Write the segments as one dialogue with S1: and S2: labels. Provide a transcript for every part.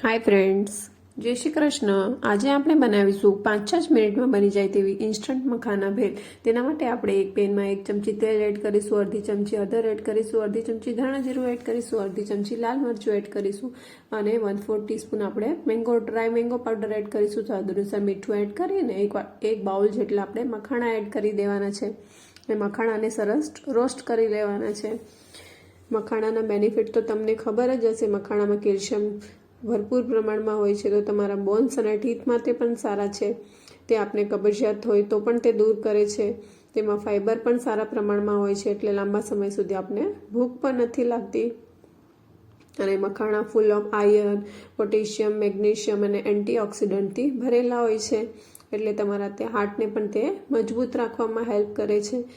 S1: Hi friends, જય શ્રી કૃષ્ણ. આજે આપણે બનાવીશું 5 જ મિનિટમાં બની જાય તેવી ઇન્સ્ટન્ટ મખાના ભેળ. તેના માટે આપણે એક પેનમાં 1 ચમચી તેલ એડ કરીશું, અડધી ચમચી હળદર એડ કરીશું, અડધી ચમચી ધાણા જીરું એડ કરીશું, અડધી ચમચી લાલ મરચું એડ કરીશું અને 1/4 ટીસ્પૂન આપણે ડ્રાય મેંગો પાવડર એડ કરીશું. સ્વાદ અનુસાર મીઠું એડ કરીને એક બાઉલ જેટલા આપણે મખાણા એડ કરી દેવાના છે. એ મખાણાને સરસ રોસ્ટ કરી લેવાના છે. મખાણાના બેનિફિટ તો તમને ખબર જ હશે. મખાણામાં કેલ્શિયમ ભરપૂર પ્રમાણમાં હોય છે, તો તમારા બોન્સ અને ટીથ માટે પણ સારા છે. તે આપણે કબજિયાત હોય તો પણ તે દૂર કરે છે. તેમાં ફાઇબર પણ સારા પ્રમાણમાં હોય છે, એટલે લાંબા સમય સુધી આપણે ભૂખ પણ નથી લાગતી. અને makhana full of iron, potassium, magnesium અને એન્ટીઓક્સિડન્ટથી ભરેલા હોય છે, એટલે તમારા તે હાર્ટને પણ તે મજબૂત રાખવામાં હેલ્પ કરે છે.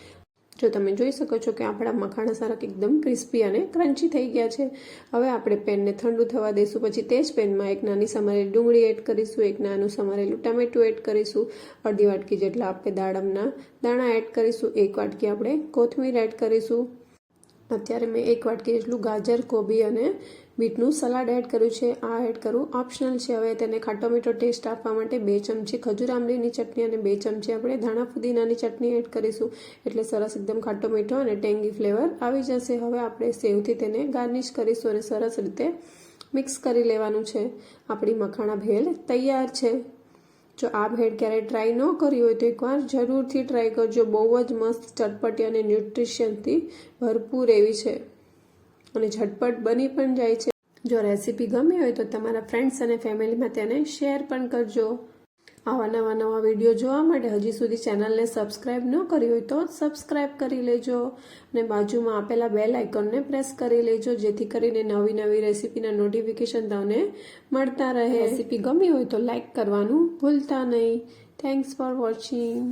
S1: જો તમે જોઈ શકો છો કે આપણા મખાણા સારા એકદમ ક્રિસ્પી અને ક્રન્ચી થઈ ગયા છે. હવે આપણે પેનને ઠંડુ થવા દઈશું. પછી તે જ પેનમાં એક નાની સમારેલી ડુંગળી એડ કરીશું, એક નાનું સમારેલું ટામેટું એડ કરીશું, અડધી વાટકી જેટલા આપણે દાડમના દાણા એડ કરીશું, 1 વાટકી આપણે કોથમીર એડ કરીશું. અત્યારે મેં 1 વાટકી જેટલું ગાજર, કોબી અને બીટનું સલાડ એડ કર્યું છે. આ એડ કરવું ઓપ્શનલ છે. હવે તેને ખાટો મીઠો ટેસ્ટ આપવા માટે 2 ચમચી ખજૂર આંબલીની ચટણી અને 2 ચમચી આપણે ધાણા ફુદીનાની ચટણી એડ કરીશું, એટલે સરસ એકદમ ખાટો મીઠો અને ટેંગી ફ્લેવર આવી જશે. હવે આપણે સેવથી તેને ગાર્નિશ કરીશું અને સરસ રીતે મિક્સ કરી લેવાનું છે. આપણી મખાણા ભેળ તૈયાર છે. જો આ ભેળ ક્યારેય ટ્રાય ન કરી હોય તો એકવાર જરૂરથી ટ્રાય કરજો. બહુ જ મસ્ત, ચટપટી અને ન્યુટ્રિશનથી ભરપૂર એવી છે અને ઝટપટ બની પણ જાય છે. જો રેસીપી ગમી હોય તો તમારા ફ્રેન્ડ્સ અને ફેમિલીમાં તેને શેર પણ કરજો. આવા નવા વિડીયો જોવા માટે હજી સુધી ચેનલને સબસ્ક્રાઈબ ન કરી હોય તો સબસ્ક્રાઈબ કરી લેજો અને બાજુમાં આપેલા બેલ આઇકોનને પ્રેસ કરી લેજો, જેથી કરીને નવી રેસીપીના નોટિફિકેશન તમને મળતા રહે. રેસીપી ગમી હોય તો લાઈક કરવાનું ભૂલતા નહીં. Thanks for watching.